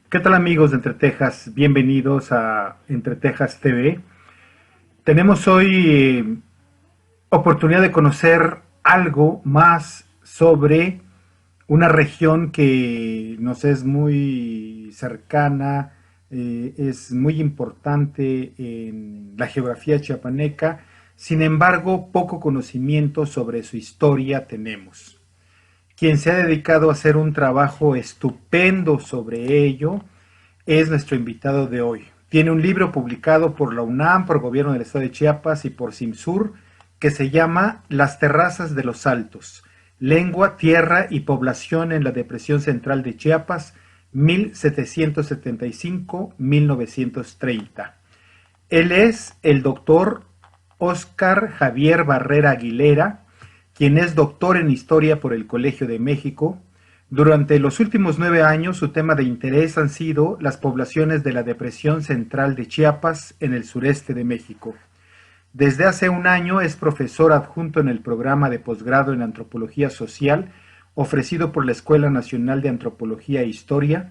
¿Qué tal amigos de Entre Tejas? Bienvenidos a Entre Tejas TV. Tenemos hoy oportunidad de conocer algo más sobre una región que nos es muy cercana, es muy importante en la geografía chiapaneca, sin embargo poco conocimiento sobre su historia tenemos. Quien se ha dedicado a hacer un trabajo estupendo sobre ello es nuestro invitado de hoy. Tiene un libro publicado por la UNAM, por el Gobierno del Estado de Chiapas y por CIMSUR, que se llama Las Terrazas de los Altos, Lengua, Tierra y Población en la Depresión Central de Chiapas, 1775-1930. Él es el doctor Óscar Javier Barrera Aguilera, quien es doctor en Historia por el Colegio de México. Durante los últimos 9 años, su tema de interés han sido las poblaciones de la Depresión Central de Chiapas en el sureste de México. Desde hace un año es profesor adjunto en el programa de posgrado en Antropología Social ofrecido por la Escuela Nacional de Antropología e Historia.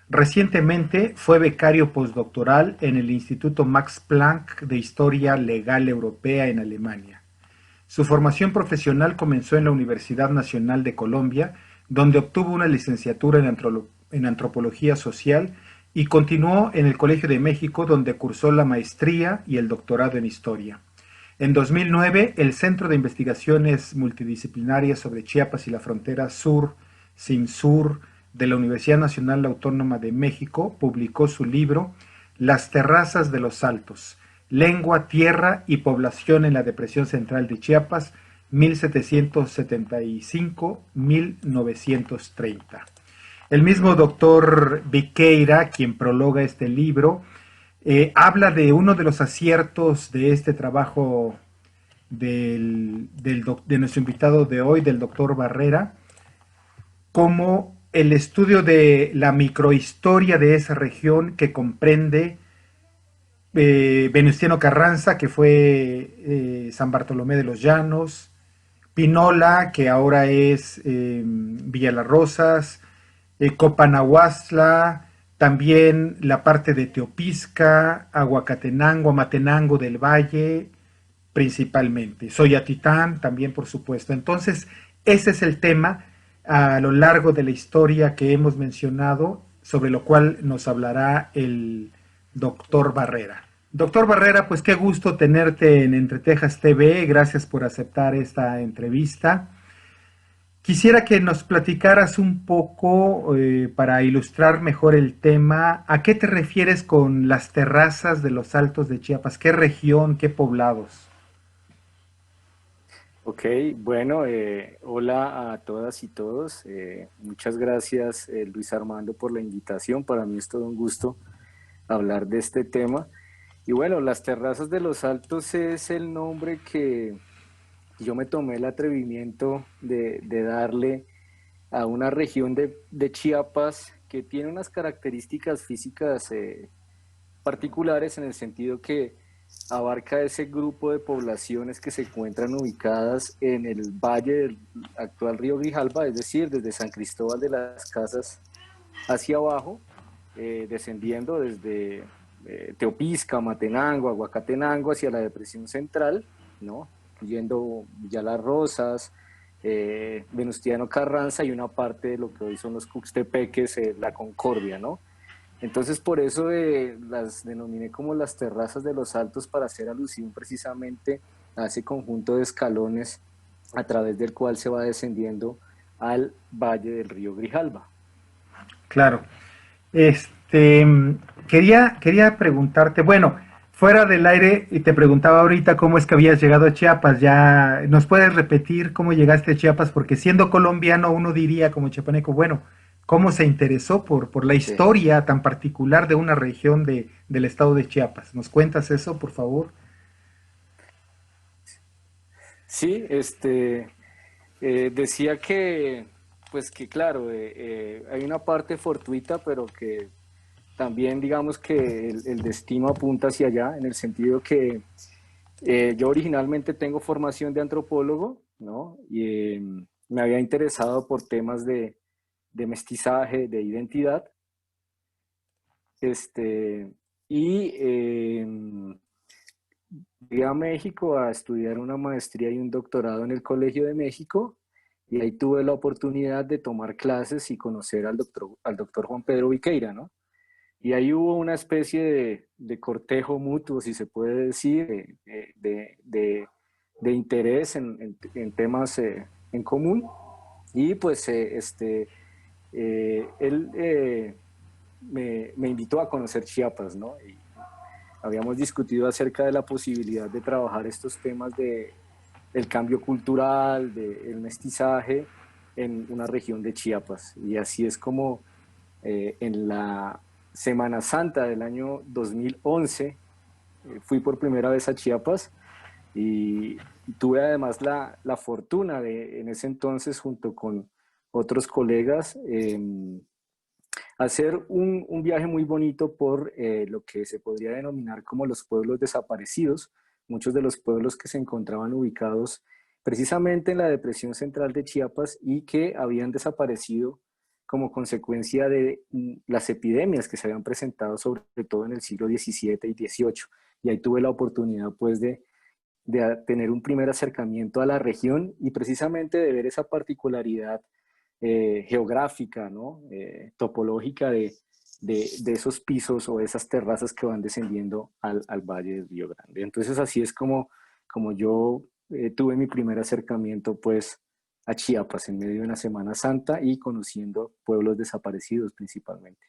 Recientemente fue becario postdoctoral en el Instituto Max Planck de Historia Legal Europea en Alemania. Su formación profesional comenzó en la Universidad Nacional de Colombia, donde obtuvo una licenciatura en Antropología Social y continuó en el Colegio de México, donde cursó la maestría y el doctorado en Historia. En 2009, el Centro de Investigaciones Multidisciplinarias sobre Chiapas y la Frontera Sur, CIMSUR, de la Universidad Nacional Autónoma de México, publicó su libro Las Terrazas de los Altos, Lengua, Tierra y Población en la Depresión Central de Chiapas, 1775-1930. El mismo doctor Viqueira, quien prologa este libro, habla de uno de los aciertos de este trabajo de nuestro invitado de hoy, del doctor Barrera, como el estudio de la microhistoria de esa región que comprende Venustiano Carranza, que fue San Bartolomé de los Llanos, Pinola, que ahora es Villa Las Rosas, Copanahuastla, también la parte de Teopisca, Aguacatenango, Amatenango del Valle, principalmente. Soyatitán también, por supuesto. Entonces, ese es el tema a lo largo de la historia que hemos mencionado, sobre lo cual nos hablará el doctor Barrera. Doctor Barrera, pues qué gusto tenerte en Entre Tejas TV. Gracias por aceptar esta entrevista. Quisiera que nos platicaras un poco, para ilustrar mejor el tema, ¿a qué te refieres con las terrazas de los Altos de Chiapas? ¿Qué región, qué poblados? Ok, bueno, hola a todas y todos. Muchas gracias, Luis Armando, por la invitación. Para mí es todo un gusto hablar de este tema. Y bueno, las Terrazas de los Altos es el nombre que yo me tomé el atrevimiento de darle a una región de Chiapas que tiene unas características físicas particulares en el sentido que abarca ese grupo de poblaciones que se encuentran ubicadas en el valle del actual río Grijalba, es decir, desde San Cristóbal de las Casas hacia abajo, descendiendo desde Teopisca, Matenango, Aguacatenango hacia la depresión central, ¿no? Yendo ya Las Rosas, Venustiano Carranza y una parte de lo que hoy son los Cuxtepeques, la Concordia, ¿no? Entonces por eso las denominé como las terrazas de los Altos para hacer alusión precisamente a ese conjunto de escalones a través del cual se va descendiendo al valle del río Grijalba. Claro. Este, quería preguntarte, bueno, fuera del aire, y te preguntaba ahorita cómo es que habías llegado a Chiapas. Ya, ¿nos puedes repetir cómo llegaste a Chiapas? Porque siendo colombiano, uno diría como chiapaneco, bueno, ¿cómo se interesó por la Sí, historia tan particular de una región del estado de Chiapas? ¿Nos cuentas eso, por favor? sí, decía que, pues que claro, hay una parte fortuita, pero que también digamos que el destino apunta hacia allá, en el sentido que yo originalmente tengo formación de antropólogo, ¿no? Y me había interesado por temas de mestizaje, de identidad, Este, y Llegué a México a estudiar una maestría y un doctorado en el Colegio de México, y ahí tuve la oportunidad de tomar clases y conocer al doctor Juan Pedro Viqueira, ¿no? Y ahí hubo una especie de cortejo mutuo, si se puede decir, de interés en temas en común. Y pues él me invitó a conocer Chiapas, ¿no? Y habíamos discutido acerca de la posibilidad de trabajar estos temas del cambio cultural, del mestizaje en una región de Chiapas. Y así es como en la Semana Santa del año 2011 fui por primera vez a Chiapas, y tuve además la fortuna de en ese entonces, junto con otros colegas, hacer un viaje muy bonito por lo que se podría denominar como los pueblos desaparecidos, muchos de los pueblos que se encontraban ubicados precisamente en la depresión central de Chiapas y que habían desaparecido como consecuencia de las epidemias que se habían presentado sobre todo en el siglo XVII y XVIII. Y ahí tuve la oportunidad pues de tener un primer acercamiento a la región y precisamente de ver esa particularidad geográfica, ¿no? Topológica de esos pisos o esas terrazas que van descendiendo al Valle del Río Grande. Entonces así es como yo tuve mi primer acercamiento pues a Chiapas en medio de una Semana Santa y conociendo pueblos desaparecidos principalmente.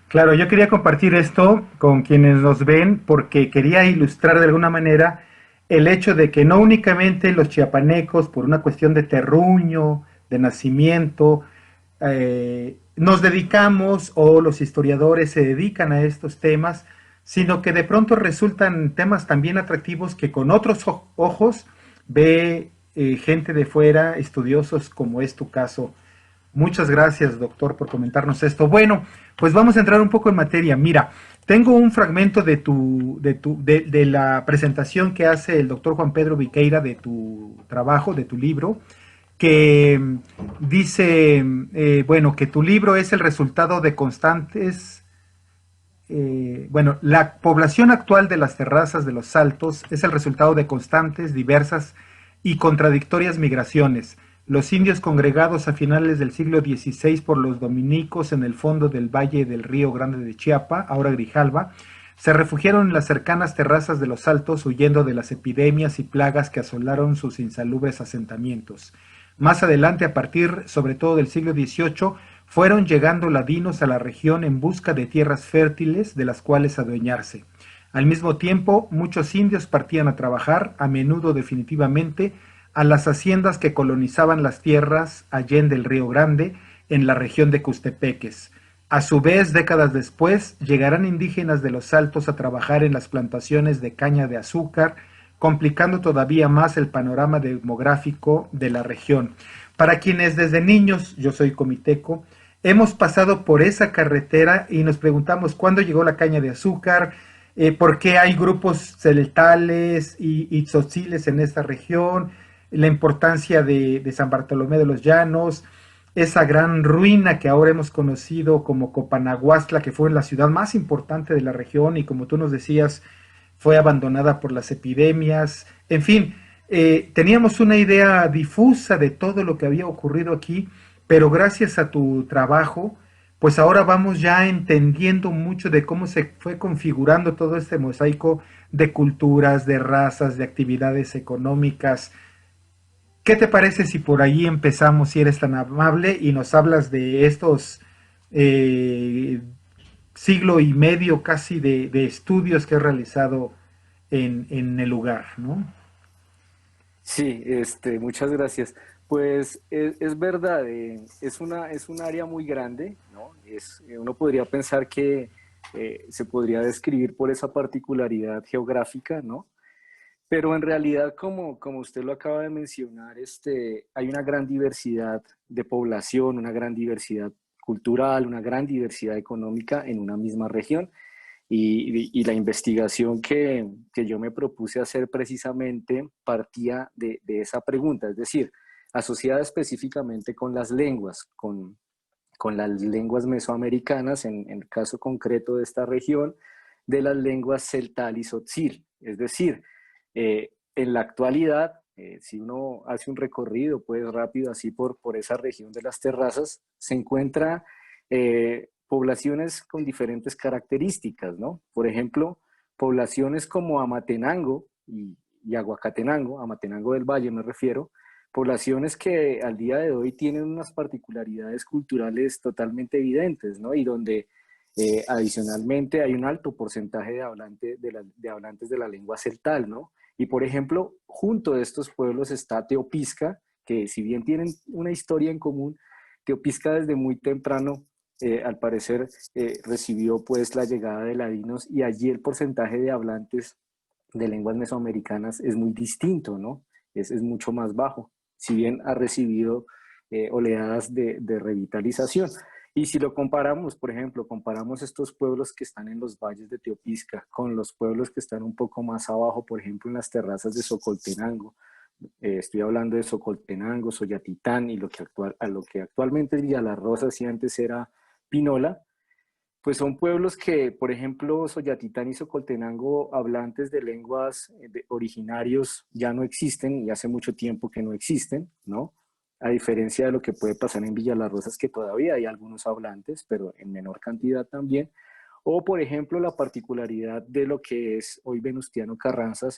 Claro, yo quería compartir esto con quienes nos ven porque quería ilustrar de alguna manera el hecho de que no únicamente los chiapanecos, por una cuestión de terruño, de nacimiento, nos dedicamos o los historiadores se dedican a estos temas, sino que de pronto resultan temas también atractivos que con otros ojos ve gente de fuera, estudiosos como es tu caso. Muchas gracias, doctor, por comentarnos esto. Bueno, pues vamos a entrar un poco en materia. Mira, tengo un fragmento de la presentación que hace el doctor Juan Pedro Viqueira de tu trabajo, de tu libro, que dice, bueno, que tu libro es el resultado de constantes, bueno, la población actual de las terrazas de los Altos es el resultado de constantes, diversas y contradictorias migraciones. Los indios congregados a finales del siglo XVI por los dominicos en el fondo del valle del Río Grande de Chiapa, ahora Grijalva, se refugiaron en las cercanas terrazas de los Altos huyendo de las epidemias y plagas que asolaron sus insalubres asentamientos. Más adelante, a partir sobre todo del siglo XVIII, fueron llegando ladinos a la región en busca de tierras fértiles de las cuales adueñarse. Al mismo tiempo, muchos indios partían a trabajar, a menudo definitivamente, a las haciendas que colonizaban las tierras allende el Río Grande, en la región de Custepeques. A su vez, décadas después, llegarán indígenas de los Altos a trabajar en las plantaciones de caña de azúcar, complicando todavía más el panorama demográfico de la región. Para quienes desde niños, yo soy comiteco, hemos pasado por esa carretera y nos preguntamos cuándo llegó la caña de azúcar, por qué hay grupos celtales y tzotziles en esta región, la importancia de San Bartolomé de los Llanos, esa gran ruina que ahora hemos conocido como Copanaguastla, que fue la ciudad más importante de la región y como tú nos decías, fue abandonada por las epidemias, en fin, teníamos una idea difusa de todo lo que había ocurrido aquí, pero gracias a tu trabajo, pues ahora vamos ya entendiendo mucho de cómo se fue configurando todo este mosaico de culturas, de razas, de actividades económicas. ¿Qué te parece si por ahí empezamos, si eres tan amable, y nos hablas de estos eh, siglo y medio casi de estudios que he realizado en el lugar, ¿no? Sí, muchas gracias. Pues es verdad, es un área muy grande, ¿no? Uno podría pensar que se podría describir por esa particularidad geográfica, ¿no? Pero en realidad, como usted lo acaba de mencionar, hay una gran diversidad de población, una gran diversidad cultural, una gran diversidad económica en una misma región. Y la investigación que yo me propuse hacer precisamente partía de esa pregunta, es decir, asociada específicamente con las lenguas, con con las lenguas mesoamericanas, en el caso concreto de esta región, de las lenguas celtal y tzotzil. Es decir, en la actualidad, si uno hace un recorrido pues rápido así por esa región de las terrazas, se encuentra poblaciones con diferentes características, ¿no? Por ejemplo, poblaciones como Amatenango y Aguacatenango, Amatenango del Valle me refiero, poblaciones que al día de hoy tienen unas particularidades culturales totalmente evidentes, ¿no? Y donde adicionalmente hay un alto porcentaje de hablantes de la lengua celtal, ¿no? Y por ejemplo, junto a estos pueblos está Teopisca, que si bien tienen una historia en común, Teopisca desde muy temprano, al parecer, recibió pues la llegada de ladinos y allí el porcentaje de hablantes de lenguas mesoamericanas es muy distinto, ¿no? Es mucho más bajo, si bien ha recibido oleadas de revitalización. Y si lo comparamos, por ejemplo, comparamos estos pueblos que están en los valles de Teopisca con los pueblos que están un poco más abajo, por ejemplo, en las terrazas de Socoltenango. Estoy hablando de Socoltenango, Soyatitán y lo que actualmente es Villa Las Rosas y antes era Pinola, pues son pueblos que, por ejemplo, Soyatitán y Socoltenango, hablantes de lenguas originarios, ya no existen y hace mucho tiempo que no existen, ¿no? A diferencia de lo que puede pasar en Villa Las Rosas, que todavía hay algunos hablantes, pero en menor cantidad también. O, por ejemplo, la particularidad de lo que es hoy Venustiano Carranza,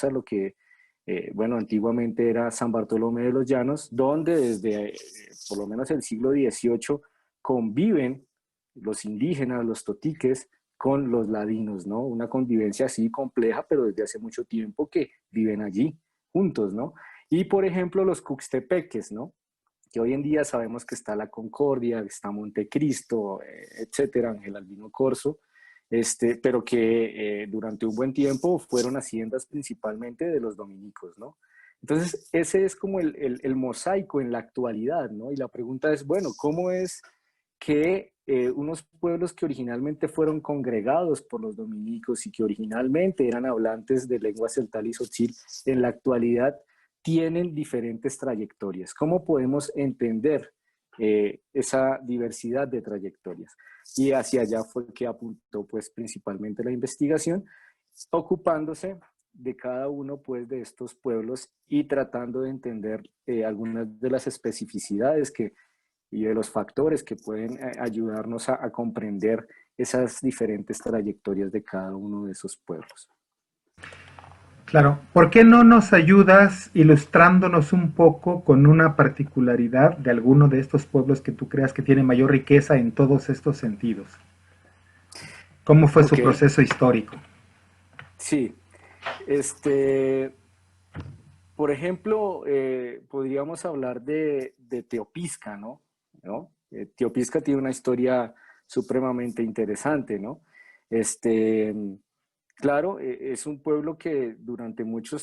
lo que, bueno, antiguamente era San Bartolomé de los Llanos, donde desde por lo menos el siglo XVIII conviven los indígenas, los totiques, con los ladinos, ¿no? Una convivencia así compleja, pero desde hace mucho tiempo que viven allí juntos, ¿no? Y por ejemplo los cuxtepeques, ¿no? Que hoy en día sabemos que está La Concordia, está Montecristo, etcétera, Ángel Albino Corzo, pero que durante un buen tiempo fueron haciendas principalmente de los dominicos, ¿no? Entonces, ese es como el mosaico en la actualidad, ¿no? Y la pregunta es, bueno, ¿cómo es que unos pueblos que originalmente fueron congregados por los dominicos y que originalmente eran hablantes de lengua celtal y tzotzil, en la actualidad tienen diferentes trayectorias? ¿Cómo podemos entender esa diversidad de trayectorias? Y hacia allá fue que apuntó pues principalmente la investigación, ocupándose de cada uno pues de estos pueblos y tratando de entender algunas de las especificidades y de los factores que pueden ayudarnos a comprender esas diferentes trayectorias de cada uno de esos pueblos. Claro, ¿por qué no nos ayudas ilustrándonos un poco con una particularidad de alguno de estos pueblos que tú creas que tiene mayor riqueza en todos estos sentidos? ¿Cómo fue Ok, su proceso histórico? sí. Por ejemplo, podríamos hablar de Teopisca, ¿no? ¿No? Teopisca tiene una historia supremamente interesante, ¿no? Este, claro, es un pueblo que durante mucho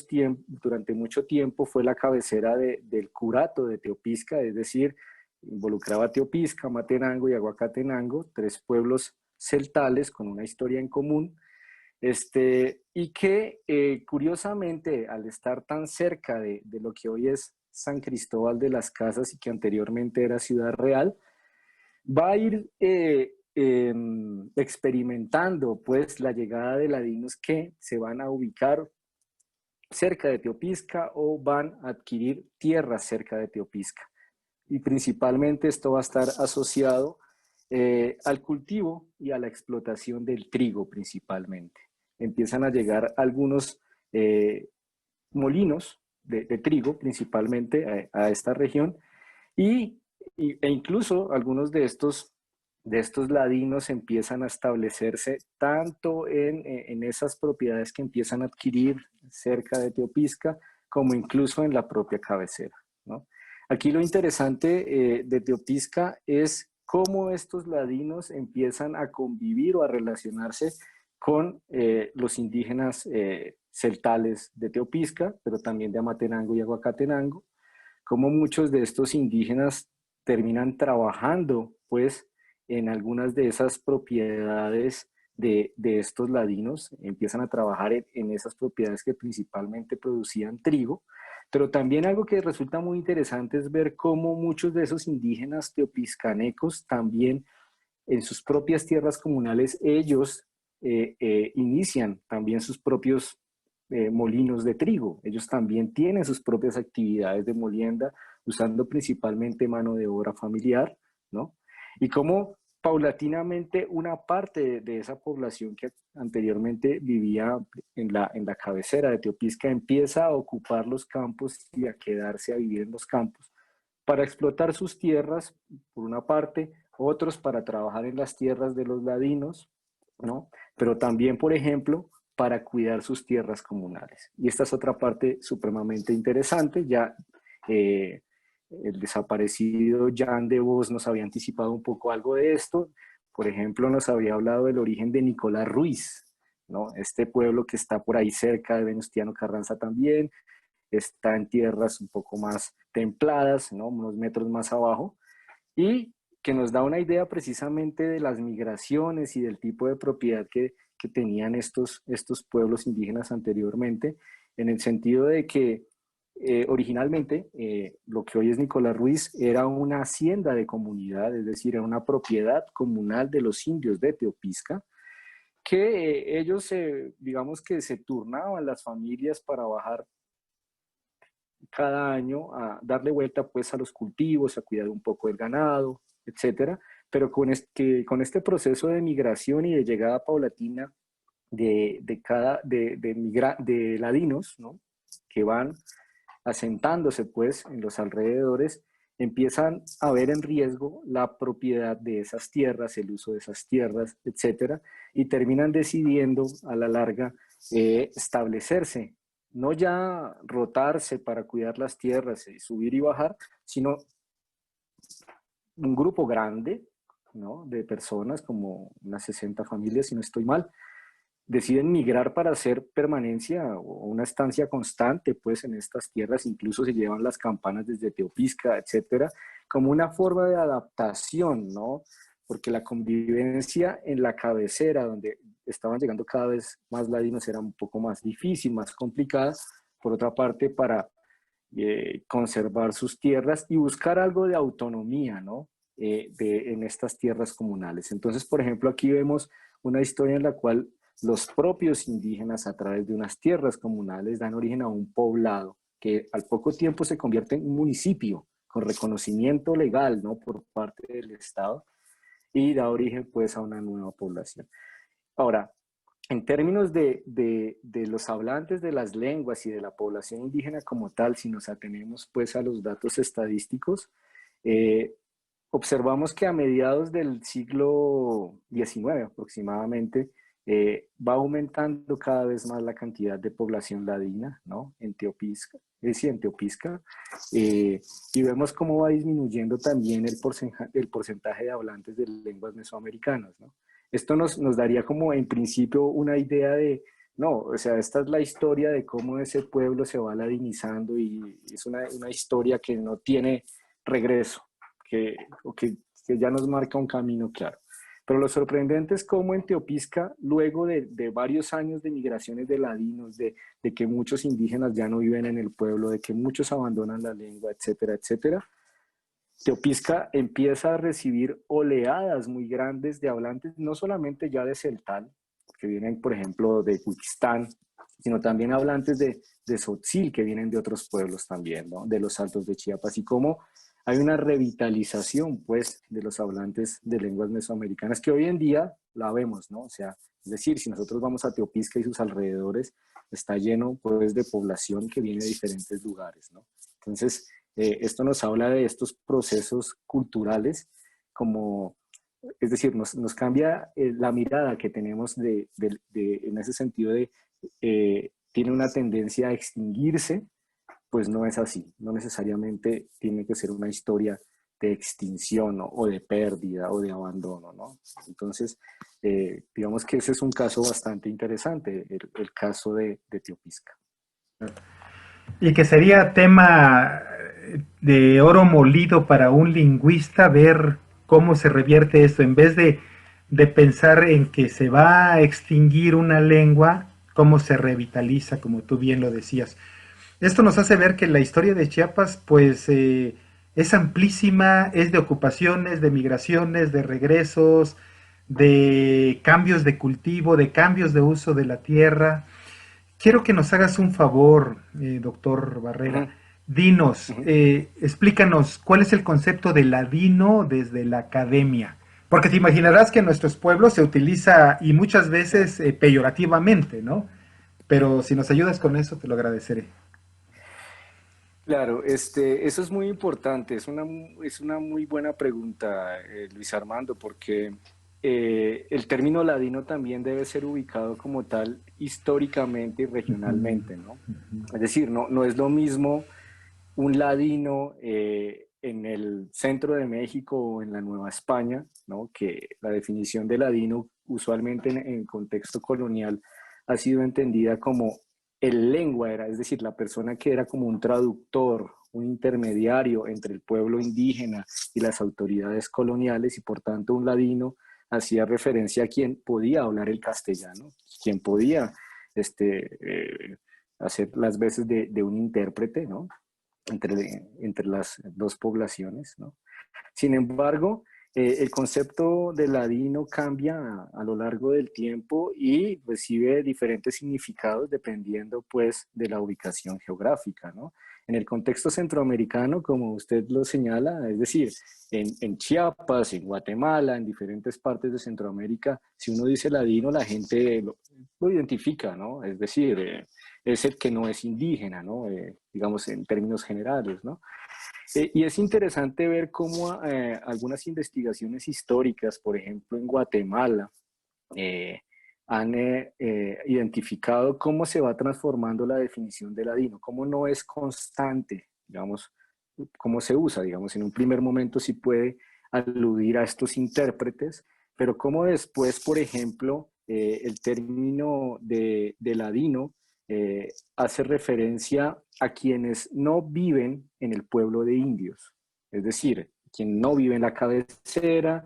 tiempo fue la cabecera del curato de Teopisca, es decir, involucraba a Teopisca, Matenango y Aguacatenango, tres pueblos celtales con una historia en común, y que curiosamente al estar tan cerca de lo que hoy es San Cristóbal de las Casas y que anteriormente era Ciudad Real, va a ir experimentando pues la llegada de ladinos que se van a ubicar cerca de Teopisca o van a adquirir tierras cerca de Teopisca. Y principalmente esto va a estar asociado al cultivo y a la explotación del trigo principalmente. Empiezan a llegar algunos molinos de trigo principalmente a esta región e incluso algunos de estos ladinos empiezan a establecerse tanto en esas propiedades que empiezan a adquirir cerca de Teopisca, como incluso en la propia cabecera, ¿no? Aquí lo interesante de Teopisca es cómo estos ladinos empiezan a convivir o a relacionarse con los indígenas celtales de Teopisca, pero también de Amatenango y Aguacatenango, cómo muchos de estos indígenas terminan trabajando pues en algunas de esas propiedades de estos ladinos, empiezan a trabajar en esas propiedades que principalmente producían trigo, Pero también algo que resulta muy interesante es ver cómo muchos de esos indígenas teopiscanecos también en sus propias tierras comunales, ellos inician también sus propios molinos de trigo. Ellos también tienen sus propias actividades de molienda, usando principalmente mano de obra familiar, ¿no? Y cómo paulatinamente una parte de esa población que anteriormente vivía en la cabecera de Teopisca empieza a ocupar los campos y a quedarse a vivir en los campos para explotar sus tierras, por una parte, otros para trabajar en las tierras de los ladinos, ¿no? Pero también, por ejemplo, para cuidar sus tierras comunales. Y esta es otra parte supremamente interesante. Ya el desaparecido Jan de Vos nos había anticipado un poco algo de esto. Por ejemplo, nos había hablado del origen de Nicolás Ruiz, ¿no? Este pueblo que está por ahí cerca de Venustiano Carranza también, está en tierras un poco más templadas, ¿no? Unos metros más abajo, y que nos da una idea precisamente de las migraciones y del tipo de propiedad que tenían estos pueblos indígenas anteriormente, en el sentido de que originalmente lo que hoy es Nicolás Ruiz era una hacienda de comunidad, es decir, era una propiedad comunal de los indios de Teopisca, que ellos, digamos que se turnaban las familias para bajar cada año a darle vuelta pues a los cultivos, a cuidar un poco el ganado, etcétera, pero con este proceso de migración y de llegada paulatina de ladinos, ¿no? Que van asentándose pues en los alrededores, empiezan a ver en riesgo la propiedad de esas tierras, el uso de esas tierras, etcétera, y terminan decidiendo a la larga establecerse, no ya rotarse para cuidar las tierras y subir y bajar, sino un grupo grande, ¿no? De personas, como unas 60 familias, si no estoy mal, deciden migrar para hacer permanencia o una estancia constante pues en estas tierras, incluso se llevan las campanas desde Teopisca, etcétera, como una forma de adaptación, ¿no? Porque la convivencia en la cabecera, donde estaban llegando cada vez más ladinos, era un poco más difícil, más complicada, por otra parte, para conservar sus tierras y buscar algo de autonomía, ¿no? En estas tierras comunales. Entonces, por ejemplo, aquí vemos una historia en la cual los propios indígenas a través de unas tierras comunales dan origen a un poblado que al poco tiempo se convierte en un municipio con reconocimiento legal, ¿no? Por parte del Estado y da origen pues a una nueva población. Ahora, en términos de los hablantes de las lenguas y de la población indígena como tal, si nos atenemos pues a los datos estadísticos, eh, observamos que a mediados del siglo XIX aproximadamente va aumentando cada vez más la cantidad de población ladina, ¿no? En Teopisca, en Teopisca, y vemos cómo va disminuyendo también el porcentaje de hablantes de lenguas mesoamericanas, ¿no? Esto nos daría como en principio una idea de, no, o sea, esta es la historia de cómo ese pueblo se va ladinizando y es una historia que no tiene regreso, que, que ya nos marca un camino claro. Pero lo sorprendente es cómo en Teopisca, luego de varios años de migraciones de ladinos, de que muchos indígenas ya no viven en el pueblo, de que muchos abandonan la lengua, etcétera, etcétera, Teopisca empieza a recibir oleadas muy grandes de hablantes, no solamente ya de celtal, que vienen, por ejemplo, de Uzbekistán, sino también hablantes de Tzotzil, que vienen de otros pueblos también, ¿no? De los Altos de Chiapas, y cómo hay una revitalización, pues, de los hablantes de lenguas mesoamericanas, que hoy en día la vemos, ¿no? O sea, es decir, si nosotros vamos a Teopisca y sus alrededores, está lleno, pues, de población que viene de diferentes lugares, ¿no? Entonces, esto nos habla de estos procesos culturales como, es decir, nos cambia la mirada que tenemos en ese sentido de tiene una tendencia a extinguirse, pues no es así, no necesariamente tiene que ser una historia de extinción, ¿no? O de pérdida o de abandono, ¿no? Entonces, digamos que ese es un caso bastante interesante, el caso de Teopisca. Y que sería tema de oro molido para un lingüista ver cómo se revierte esto, en vez de pensar en que se va a extinguir una lengua, cómo se revitaliza, como tú bien lo decías. Esto nos hace ver que la historia de Chiapas, pues, es amplísima, es de ocupaciones, de migraciones, de regresos, de cambios de cultivo, de cambios de uso de la tierra. Quiero que nos hagas un favor, doctor Barrera. Ujú, Dinos, ujú. explícanos cuál es el concepto de ladino desde la academia. Porque te imaginarás que en nuestros pueblos se utiliza y muchas veces peyorativamente, ¿no? Pero si nos ayudas con eso, te lo agradeceré. Claro, eso es muy importante, es una muy buena pregunta, Luis Armando, porque el término ladino también debe ser ubicado como tal históricamente y regionalmente, ¿no? Es decir, no es lo mismo un ladino en el centro de México o en la Nueva España, ¿no? Que la definición de ladino usualmente en contexto colonial ha sido entendida como el lengua era, es decir, la persona que era como un traductor, un intermediario entre el pueblo indígena y las autoridades coloniales y por tanto un ladino hacía referencia a quien podía hablar el castellano, quien podía hacer las veces de un intérprete, ¿no? Entre las dos poblaciones, ¿no? Sin embargo, el concepto de ladino cambia a lo largo del tiempo y recibe diferentes significados dependiendo pues de la ubicación geográfica, ¿no? En el contexto centroamericano, como usted lo señala, es decir, en Chiapas, en Guatemala, en diferentes partes de Centroamérica, si uno dice ladino, la gente lo identifica, ¿no? Es decir, es el que no es indígena, ¿no? Digamos en términos generales, ¿no? Y es interesante ver cómo algunas investigaciones históricas, por ejemplo en Guatemala, eh, han identificado cómo se va transformando la definición de ladino, cómo no es constante, digamos, cómo se usa, digamos, en un primer momento sí puede aludir a estos intérpretes, pero cómo después, por ejemplo, el término de ladino hace referencia a quienes no viven en el pueblo de indios, es decir, quien no vive en la cabecera,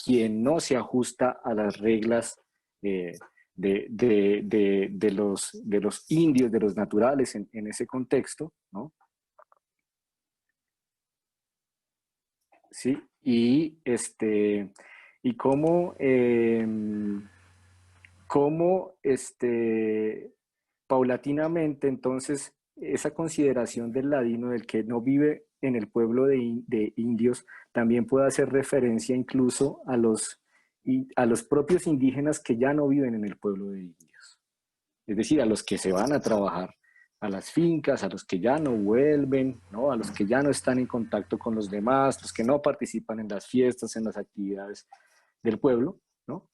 quien no se ajusta a las reglas eh, de los indios, de los naturales en ese contexto, ¿no? Sí, y cómo, cómo paulatinamente entonces esa consideración del ladino, del que no vive en el pueblo de indios, también puede hacer referencia incluso a los propios indígenas que ya no viven en el pueblo de indios, es decir, a los que se van a trabajar a las fincas, a los que ya no vuelven, ¿no? A los que ya no están en contacto con los demás, los que no participan en las fiestas, en las actividades del pueblo, ¿no?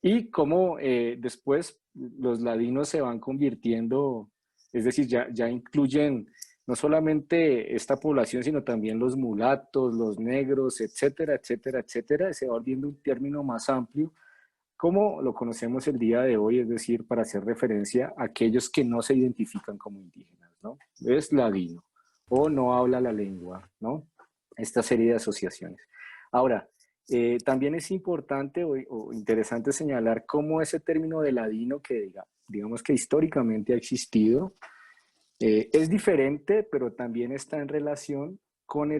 Y cómo después los ladinos se van convirtiendo, es decir, ya incluyen no solamente esta población, sino también los mulatos, los negros, etcétera, etcétera, etcétera. Se va volviendo un término más amplio, como lo conocemos el día de hoy, es decir, para hacer referencia a aquellos que no se identifican como indígenas, ¿no? Es ladino o no habla la lengua, ¿no? Esta serie de asociaciones. Ahora, también es importante o interesante señalar cómo ese término de ladino, que digamos que históricamente ha existido, es diferente, pero también está en relación con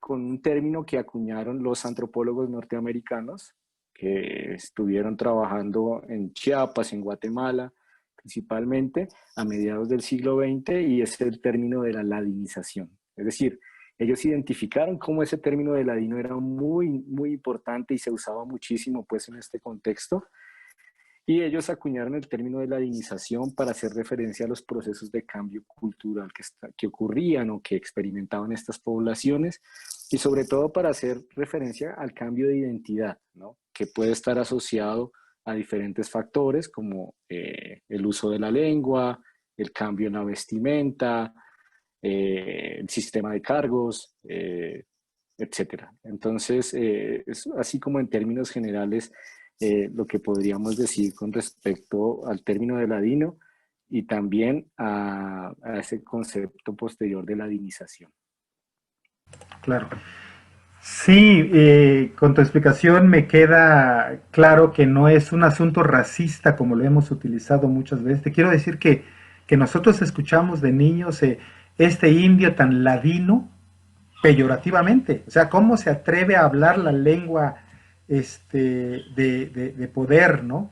un término que acuñaron los antropólogos norteamericanos que estuvieron trabajando en Chiapas, en Guatemala, principalmente a mediados del siglo XX, y es el término de la ladinización. Es decir, ellos identificaron cómo ese término de ladino era muy importante y se usaba muchísimo pues en este contexto, y ellos acuñaron el término de ladinización para hacer referencia a los procesos de cambio cultural que ocurrían o que experimentaban estas poblaciones, y sobre todo para hacer referencia al cambio de identidad, ¿no? Que puede estar asociado a diferentes factores como el uso de la lengua, el cambio en la vestimenta, el sistema de cargos, etcétera. Entonces, es así como en términos generales lo que podríamos decir con respecto al término de ladino y también a ese concepto posterior de ladinización. Claro. Sí, con tu explicación me queda claro que no es un asunto racista como lo hemos utilizado muchas veces. Te quiero decir que nosotros escuchamos de niños este indio tan ladino peyorativamente. O sea, ¿cómo se atreve a hablar la lengua de poder, ¿no?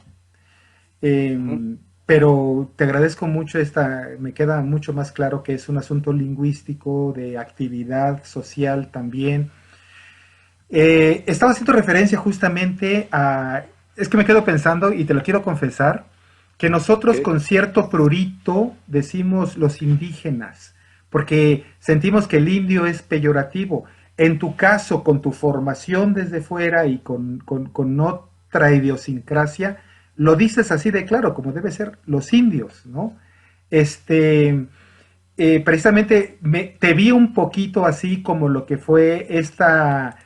Ujú. Pero te agradezco mucho me queda mucho más claro que es un asunto lingüístico, de actividad social también. Estaba haciendo referencia justamente es que me quedo pensando y te lo quiero confesar, que Ok. nosotros con cierto prurito decimos los indígenas, porque sentimos que el indio es peyorativo. En tu caso, con tu formación desde fuera y con otra idiosincrasia, lo dices así de claro, como debe ser los indios, ¿no? Este, precisamente te vi un poquito así como lo que fue esta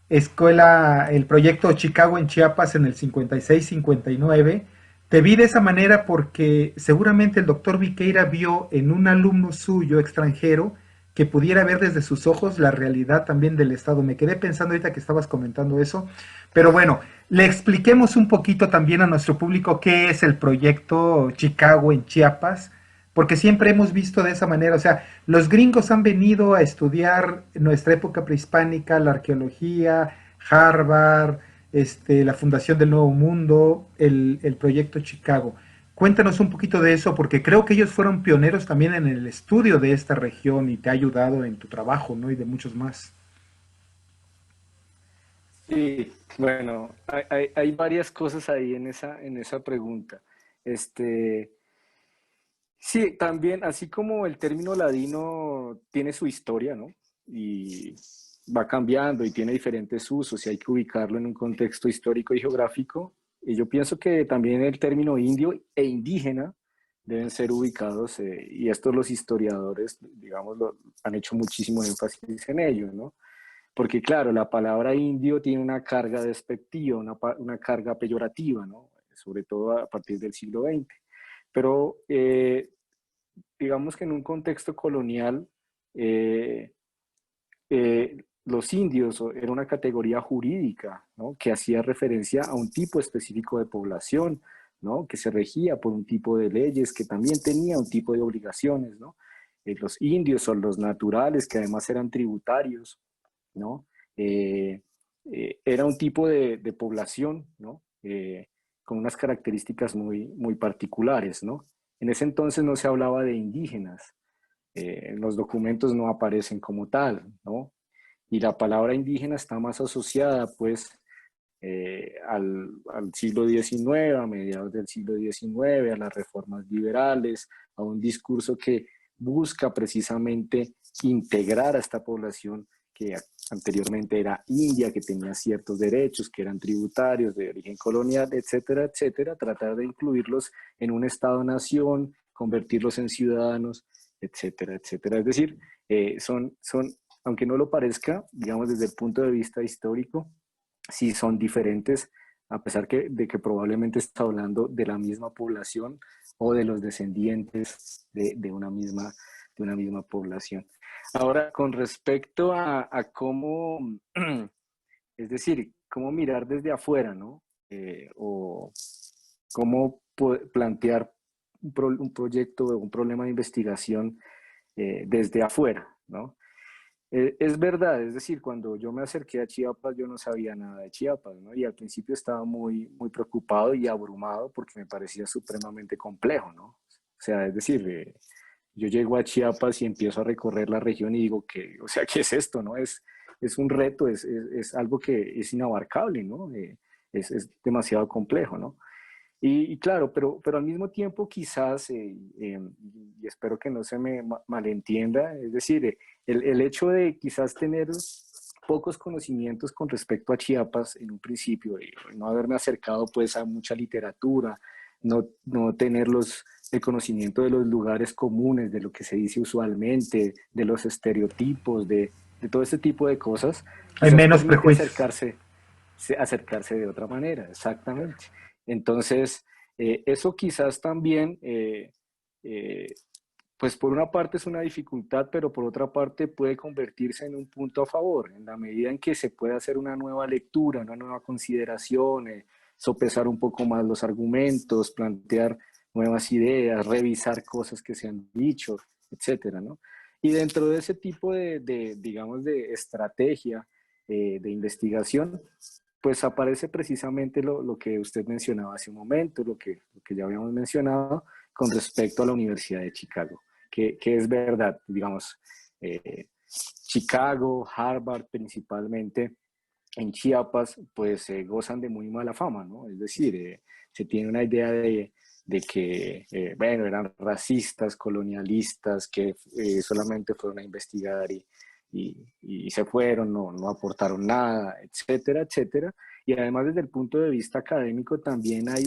escuela, el proyecto Chicago en Chiapas en el 56-59. Te vi de esa manera porque seguramente el doctor Viqueira vio en un alumno suyo extranjero que pudiera ver desde sus ojos la realidad también del Estado. Me quedé pensando ahorita que estabas comentando eso, pero bueno, le expliquemos un poquito también a nuestro público qué es el proyecto Chicago en Chiapas, porque siempre hemos visto de esa manera, o sea, los gringos han venido a estudiar nuestra época prehispánica, la arqueología, Harvard, la Fundación del Nuevo Mundo, el proyecto Chicago. Cuéntanos un poquito de eso, porque creo que ellos fueron pioneros también en el estudio de esta región y te ha ayudado en tu trabajo, ¿no? Y de muchos más. Sí, bueno, hay varias cosas ahí en esa pregunta. Este, sí, también, así como el término ladino tiene su historia, ¿no? Y va cambiando y tiene diferentes usos y hay que ubicarlo en un contexto histórico y geográfico. Y yo pienso que también el término indio e indígena deben ser ubicados, y estos los historiadores, digamos, han hecho muchísimo énfasis en ello, ¿no? Porque claro, la palabra indio tiene una carga despectiva, una carga peyorativa, ¿no? Sobre todo a partir del siglo XX. Pero digamos que en un contexto colonial, eh, los indios era una categoría jurídica, ¿no? Que hacía referencia a un tipo específico de población, ¿no? Que se regía por un tipo de leyes, que también tenía un tipo de obligaciones, ¿no? Los indios son los naturales, que además eran tributarios, ¿no? Eh, Era un tipo de población, ¿no? Con unas características muy particulares, ¿no? En ese entonces no se hablaba de indígenas, los documentos no aparecen como tal, ¿no? Y la palabra indígena está más asociada, pues, al siglo XIX, a mediados del siglo XIX, a las reformas liberales, a un discurso que busca precisamente integrar a esta población que anteriormente era india, que tenía ciertos derechos, que eran tributarios de origen colonial, etcétera, etcétera, tratar de incluirlos en un Estado-nación, convertirlos en ciudadanos, etcétera, etcétera. Es decir, aunque no lo parezca, digamos desde el punto de vista histórico, sí son diferentes, a pesar de que probablemente está hablando de la misma población o de los descendientes de una misma población. Ahora, con respecto a cómo, es decir, cómo mirar desde afuera, ¿no? O cómo plantear un proyecto o un problema de investigación desde afuera, ¿no? Es verdad, es decir, cuando yo me acerqué a Chiapas, yo no sabía nada de Chiapas, ¿no? Y al principio estaba muy preocupado y abrumado porque me parecía supremamente complejo, ¿no? O sea, es decir, yo llego a Chiapas y empiezo a recorrer la región y digo que, o sea, ¿qué es esto, no? Es un reto, es algo que es inabarcable, ¿no? Es demasiado complejo, ¿no? Y claro, pero al mismo tiempo quizás, y espero que no se me malentienda, es decir, el hecho de quizás tener pocos conocimientos con respecto a Chiapas en un principio, no haberme acercado pues a mucha literatura, no tener el conocimiento de los lugares comunes, de lo que se dice usualmente, de los estereotipos, de todo ese tipo de cosas, Hay quizás menos permite prejuicios. acercarse de otra manera, exactamente. Entonces, eso quizás también, eh, pues por una parte es una dificultad, pero por otra parte puede convertirse en un punto a favor, en la medida en que se puede hacer una nueva lectura, una nueva consideración, sopesar un poco más los argumentos, plantear nuevas ideas, revisar cosas que se han dicho, etcétera, ¿no? Y dentro de ese tipo digamos, de estrategia de investigación, pues aparece precisamente lo que usted mencionaba hace un momento, lo que ya habíamos mencionado con respecto a la Universidad de Chicago, que es verdad, digamos, Chicago, Harvard principalmente, en Chiapas, pues gozan de muy mala fama, ¿no? Es decir, se tiene una idea de que, bueno, eran racistas, colonialistas, que solamente fueron a investigar y se fueron, no aportaron nada, etcétera, etcétera. Y además desde el punto de vista académico también hay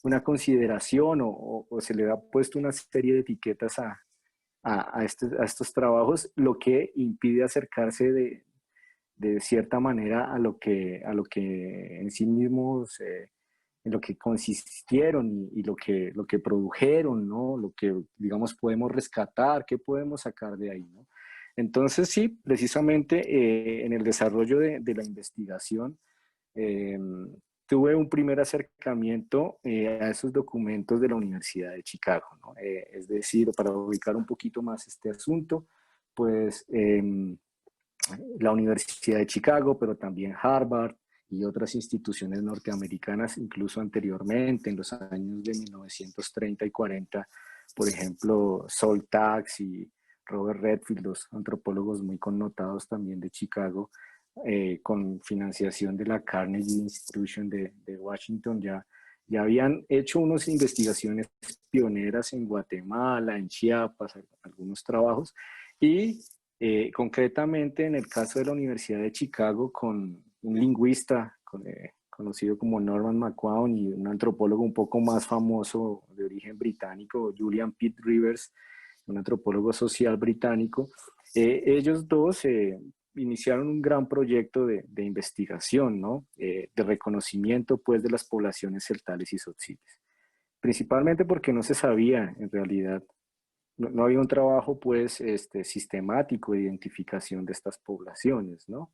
una consideración o se le ha puesto una serie de etiquetas a estos trabajos, lo que impide acercarse de cierta manera a lo que en sí mismos, en lo que consistieron y lo que produjeron, ¿no? Lo que, digamos, podemos rescatar, qué podemos sacar de ahí, ¿no? Entonces, sí, precisamente en el desarrollo de la investigación, eh, tuve un primer acercamiento a esos documentos de la Universidad de Chicago, ¿no? Es decir, para ubicar un poquito más este asunto, pues la Universidad de Chicago, pero también Harvard y otras instituciones norteamericanas, incluso anteriormente, en los años de 1930 y 40, por ejemplo, Sol Tax y Robert Redfield, dos antropólogos muy connotados también de Chicago, con financiación de la Carnegie Institution de Washington, ya habían hecho unas investigaciones pioneras en Guatemala, en Chiapas, algunos trabajos, y concretamente en el caso de la Universidad de Chicago, con un lingüista conocido como Norman McQuown y un antropólogo un poco más famoso de origen británico, Julian Pitt Rivers, un antropólogo social británico. Ellos dos iniciaron un gran proyecto de investigación, ¿no? De reconocimiento pues, de las poblaciones celtales y tzotziles, principalmente porque no se sabía en realidad, no había un trabajo pues sistemático de identificación de estas poblaciones, ¿no?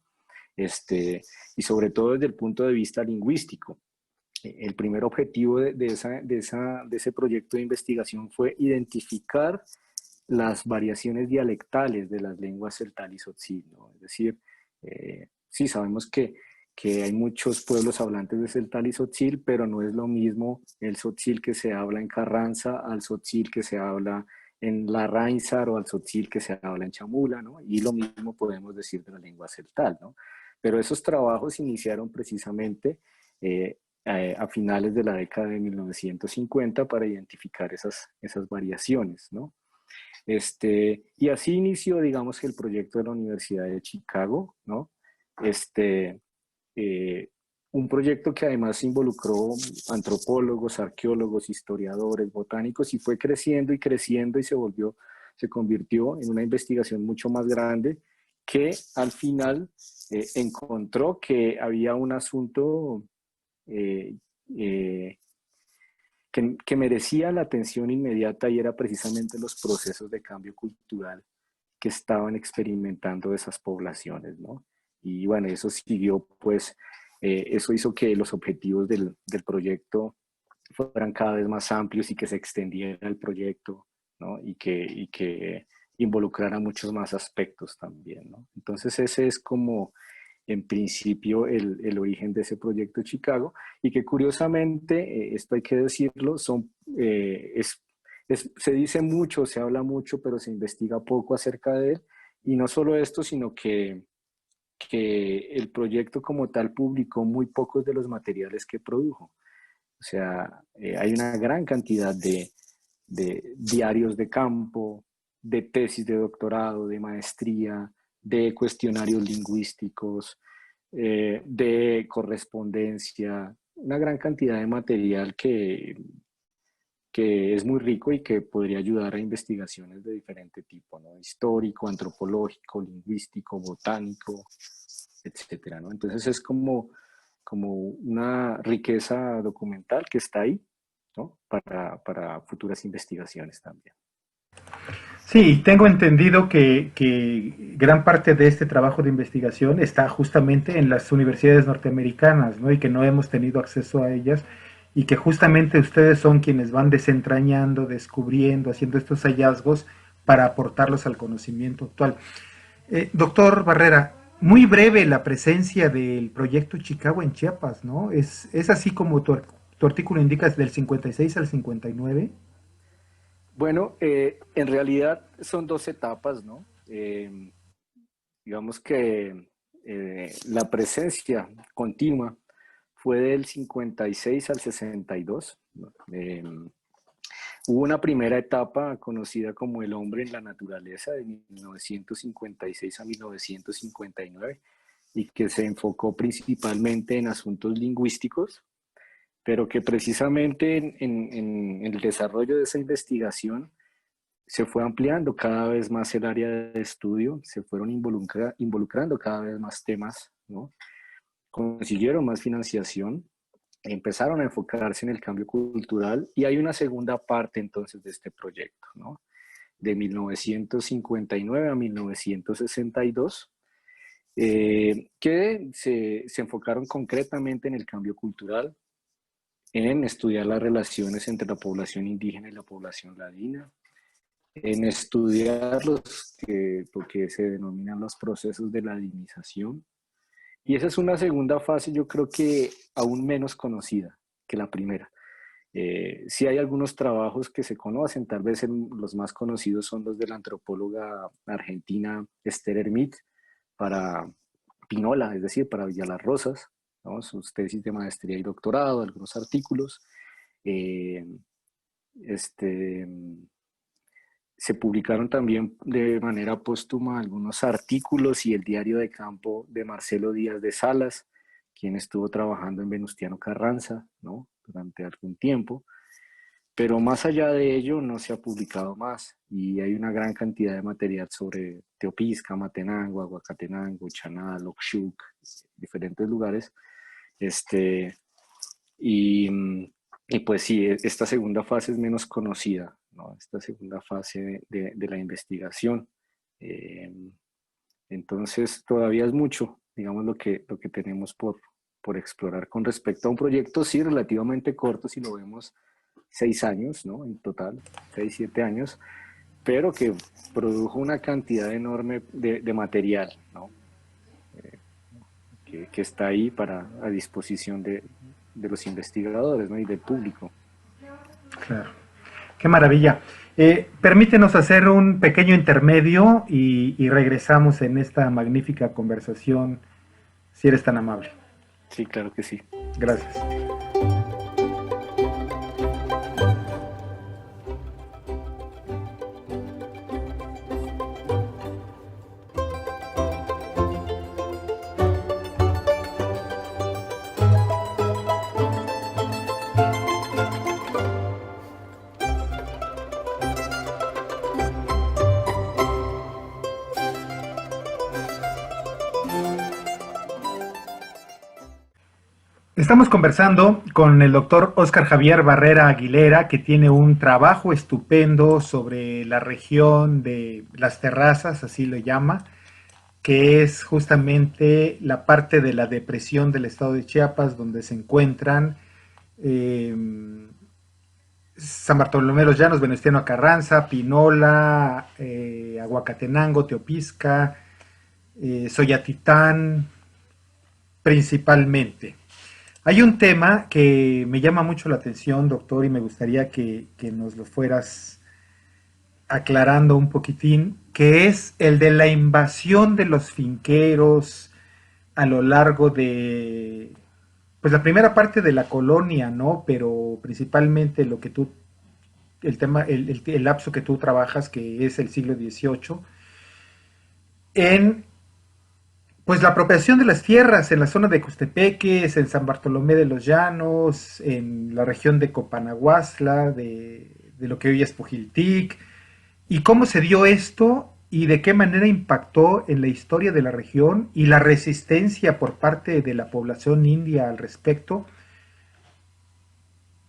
Y sobre todo desde el punto de vista lingüístico. El primer objetivo de ese proyecto de investigación fue identificar las variaciones dialectales de las lenguas celtal y tzotzil, ¿no? Es decir, sí sabemos que hay muchos pueblos hablantes de celtal y tzotzil, pero no es lo mismo el tzotzil que se habla en Carranza al tzotzil que se habla en Larrainzar o al tzotzil que se habla en Chamula, ¿no? Y lo mismo podemos decir de la lengua celtal, ¿no? Pero esos trabajos iniciaron precisamente a finales de la década de 1950 para identificar esas variaciones, ¿no? Y así inició, digamos, el proyecto de la Universidad de Chicago, ¿no? Este, eh, un proyecto que además involucró antropólogos, arqueólogos, historiadores, botánicos y fue creciendo y creciendo y se convirtió en una investigación mucho más grande que al final encontró que había un asunto eh, eh, que merecía la atención inmediata y era precisamente los procesos de cambio cultural que estaban experimentando esas poblaciones, ¿no? Y bueno, eso siguió, pues, eso hizo que los objetivos del proyecto fueran cada vez más amplios y que se extendiera el proyecto, ¿no? Y que involucrara muchos más aspectos también, ¿no? Entonces ese es como en principio el origen de ese proyecto Chicago y que curiosamente, esto hay que decirlo, se dice mucho, se habla mucho, pero se investiga poco acerca de él y no solo esto, sino que el proyecto como tal publicó muy pocos de los materiales que produjo. O sea, hay una gran cantidad de diarios de campo, de tesis de doctorado, de maestría, de cuestionarios lingüísticos, de correspondencia, una gran cantidad de material que es muy rico y que podría ayudar a investigaciones de diferente tipo, ¿no? Histórico, antropológico, lingüístico, botánico, etcétera, ¿no? Entonces es como una riqueza documental que está ahí, ¿no? Para futuras investigaciones también. Sí, tengo entendido que gran parte de este trabajo de investigación está justamente en las universidades norteamericanas, ¿no? Y que no hemos tenido acceso a ellas y que justamente ustedes son quienes van desentrañando, descubriendo, haciendo estos hallazgos para aportarlos al conocimiento actual. Doctor Barrera, muy breve la presencia del proyecto Chicago en Chiapas, ¿no? Es así como tu artículo indica, es del 56 al 59. Bueno, en realidad son dos etapas, ¿no? Digamos que la presencia continua fue del 56 al 62, ¿no? Hubo una primera etapa conocida como El hombre en la naturaleza de 1956 a 1959 y que se enfocó principalmente en asuntos lingüísticos, pero que precisamente en el desarrollo de esa investigación se fue ampliando cada vez más el área de estudio, se fueron involucrando cada vez más temas, ¿no? Consiguieron más financiación, empezaron a enfocarse en el cambio cultural y hay una segunda parte entonces de este proyecto, ¿no? De 1959 a 1962, que se enfocaron concretamente en el cambio cultural, en estudiar las relaciones entre la población indígena y la población ladina, en estudiar lo que se denominan los procesos de ladinización. Y esa es una segunda fase, yo creo que aún menos conocida que la primera. Sí hay algunos trabajos que se conocen, tal vez los más conocidos son los de la antropóloga argentina Esther Hermit para Pinola, es decir, para Villa Las Rosas, ¿no? Sus tesis de maestría y doctorado, algunos artículos. Eh, este, Se publicaron también de manera póstuma algunos artículos y el diario de campo de Marcelo Díaz de Salas, quien estuvo trabajando en Venustiano Carranza, ¿no? Durante algún tiempo. Pero más allá de ello no se ha publicado más y hay una gran cantidad de material sobre Teopisca, Matenango, Aguacatenango, Chaná, Lokshuk, diferentes lugares. Este, y, y pues sí, esta segunda fase es menos conocida, ¿no? Esta segunda fase de la investigación. Eh, entonces todavía es mucho, digamos, lo que tenemos por explorar con respecto a un proyecto, sí, relativamente corto, si lo vemos 6 años, ¿no? En total, 6, 7 años, pero que produjo una cantidad enorme de material, ¿no? Que está ahí a disposición de los investigadores, ¿no? Y del público. Claro. Qué maravilla. Permítenos hacer un pequeño intermedio y regresamos en esta magnífica conversación, si eres tan amable. Sí, claro que sí. Gracias. Estamos conversando con el doctor Óscar Javier Barrera Aguilera, que tiene un trabajo estupendo sobre la región de las terrazas, así lo llama, que es justamente la parte de la depresión del estado de Chiapas, donde se encuentran eh, San Bartolomé de los Llanos, Venustiano Carranza, Pinola, Aguacatenango, Teopisca, Soyatitán, principalmente. Hay un tema que me llama mucho la atención, doctor, y me gustaría que nos lo fueras aclarando un poquitín, que es el de la invasión de los finqueros a lo largo de, pues la primera parte de la colonia, ¿no? Pero principalmente lo que tú, el tema, el lapso que tú trabajas, que es el siglo XVIII, en pues la apropiación de las tierras en la zona de Costepeques, en San Bartolomé de los Llanos, en la región de Copanaguazla, de lo que hoy es Pujiltic, y cómo se dio esto y de qué manera impactó en la historia de la región y la resistencia por parte de la población india al respecto.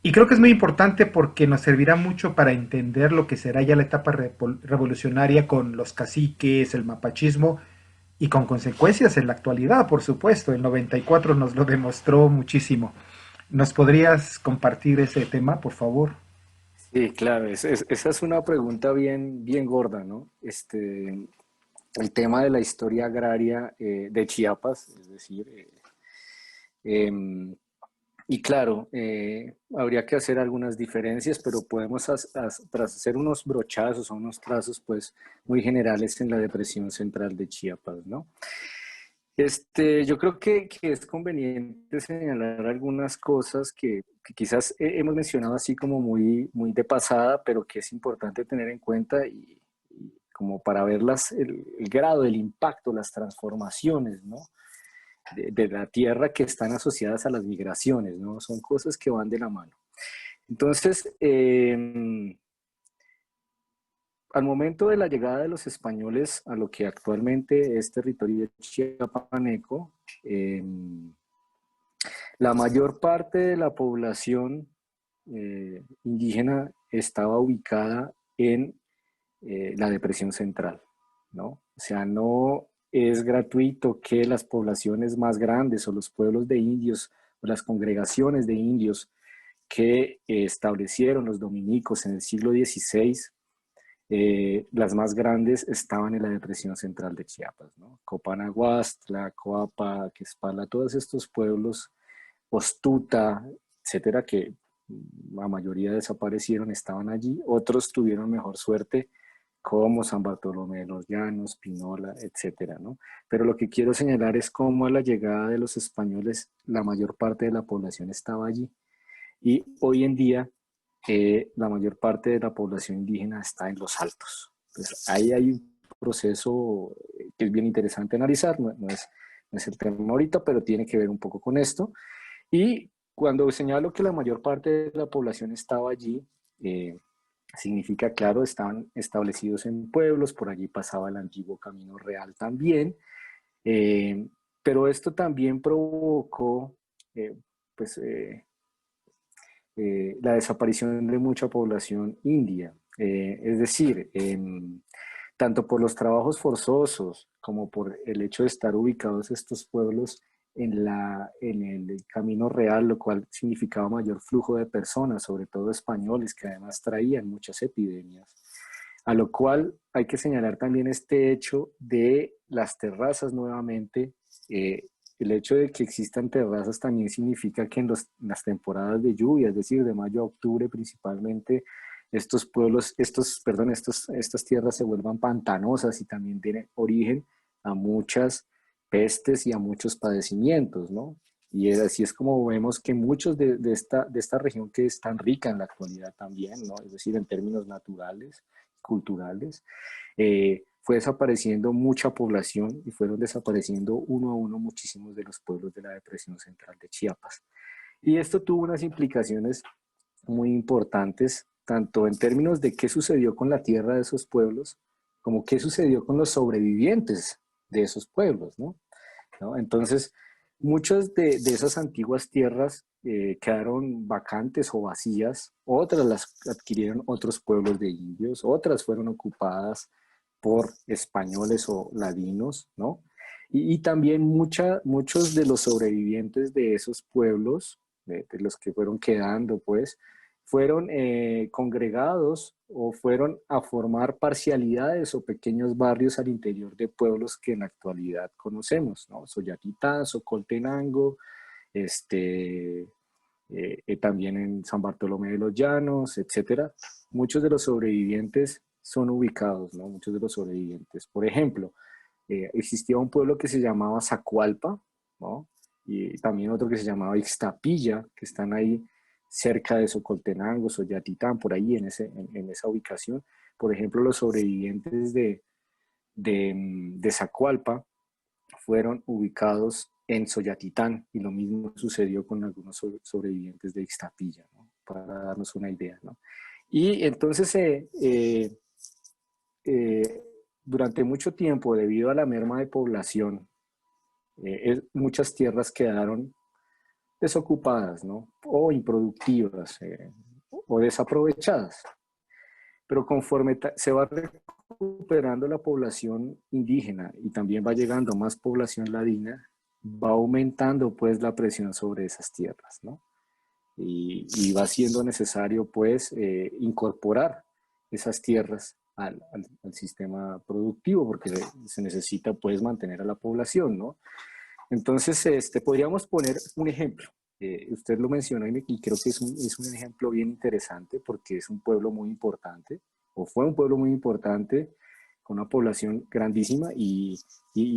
Y creo que es muy importante porque nos servirá mucho para entender lo que será ya la etapa revolucionaria con los caciques, el mapachismo, y con consecuencias en la actualidad, por supuesto. El 94 nos lo demostró muchísimo. ¿Nos podrías compartir ese tema, por favor? Sí, claro, esa es una pregunta bien gorda, ¿no? El tema de la historia agraria de Chiapas, es decir, em, y claro, habría que hacer algunas diferencias, pero podemos tras hacer unos brochazos o unos trazos, pues, muy generales en la depresión central de Chiapas, ¿no? Yo creo que es conveniente señalar algunas cosas que quizás hemos mencionado así como muy de pasada, pero que es importante tener en cuenta y como para ver el grado, el impacto, las transformaciones, ¿no? De la tierra que están asociadas a las migraciones, ¿no? Son cosas que van de la mano. Entonces, al momento de la llegada de los españoles a lo que actualmente es territorio chiapaneco, eh, la mayor parte de la población indígena estaba ubicada en la depresión central, ¿no? O sea, no es gratuito que las poblaciones más grandes o los pueblos de indios o las congregaciones de indios que establecieron los dominicos en el siglo XVI, las más grandes estaban en la depresión central de Chiapas, ¿no? Copanaguastla, Coapa, Quespala, todos estos pueblos, Ostuta, etcétera, que la mayoría desaparecieron, estaban allí. Otros tuvieron mejor suerte, como San Bartolomé de los Llanos, Pinola, etcétera, ¿no? Pero lo que quiero señalar es cómo a la llegada de los españoles, la mayor parte de la población estaba allí. Y hoy en día la mayor parte de la población indígena está en los altos. Entonces, ahí hay un proceso que es bien interesante analizar, no es el tema ahorita, pero tiene que ver un poco con esto. Y cuando señalo que la mayor parte de la población estaba allí, significa, claro, estaban establecidos en pueblos, por allí pasaba el antiguo Camino Real también, eh, pero esto también provocó eh, pues, la desaparición de mucha población india. Es decir, tanto por los trabajos forzosos como por el hecho de estar ubicados estos pueblos en el camino real, lo cual significaba mayor flujo de personas, sobre todo españoles, que además traían muchas epidemias. A lo cual hay que señalar también este hecho de las terrazas nuevamente. El hecho de que existan terrazas también significa que en las temporadas de lluvia, es decir, de mayo a octubre principalmente, estos pueblos, estas tierras se vuelvan pantanosas y también tienen origen a muchas pestes y a muchos padecimientos, ¿no? Y así es como vemos que muchos de esta región que es tan rica en la actualidad también, ¿no? Es decir, en términos naturales, culturales, fue desapareciendo mucha población y fueron desapareciendo uno a uno muchísimos de los pueblos de la depresión central de Chiapas. Y esto tuvo unas implicaciones muy importantes, tanto en términos de qué sucedió con la tierra de esos pueblos, como qué sucedió con los sobrevivientes de esos pueblos, ¿no? ¿No? Entonces, muchas de esas antiguas tierras quedaron vacantes o vacías, otras las adquirieron otros pueblos de indios, otras fueron ocupadas por españoles o ladinos, ¿no? Y también muchos de los sobrevivientes de esos pueblos, de los que fueron quedando, pues, fueron congregados o fueron a formar parcialidades o pequeños barrios al interior de pueblos que en la actualidad conocemos, ¿no? Soyatitán, Socoltenango, también en San Bartolomé de los Llanos, etcétera. Muchos de los sobrevivientes son ubicados, ¿no? Muchos de los sobrevivientes. Por ejemplo, existía un pueblo que se llamaba Zacualpa, ¿no? Y también otro que se llamaba Ixtapilla, que están ahí cerca de Socoltenango, Soyatitán, por ahí en esa ubicación. Por ejemplo, los sobrevivientes de Zacualpa fueron ubicados en Soyatitán y lo mismo sucedió con algunos sobrevivientes de Ixtapilla, ¿no? Para darnos una idea, ¿no? Y entonces, eh, durante mucho tiempo, debido a la merma de población, muchas tierras quedaron desocupadas, ¿no? O improductivas, o desaprovechadas. Pero conforme se va recuperando la población indígena y también va llegando más población ladina, va aumentando pues la presión sobre esas tierras, ¿no? y va siendo necesario pues incorporar esas tierras al sistema productivo porque se necesita pues mantener a la población, ¿no? Entonces, podríamos poner un ejemplo. Usted lo mencionó y creo que es un ejemplo bien interesante porque es un pueblo muy importante, o fue un pueblo muy importante, con una población grandísima y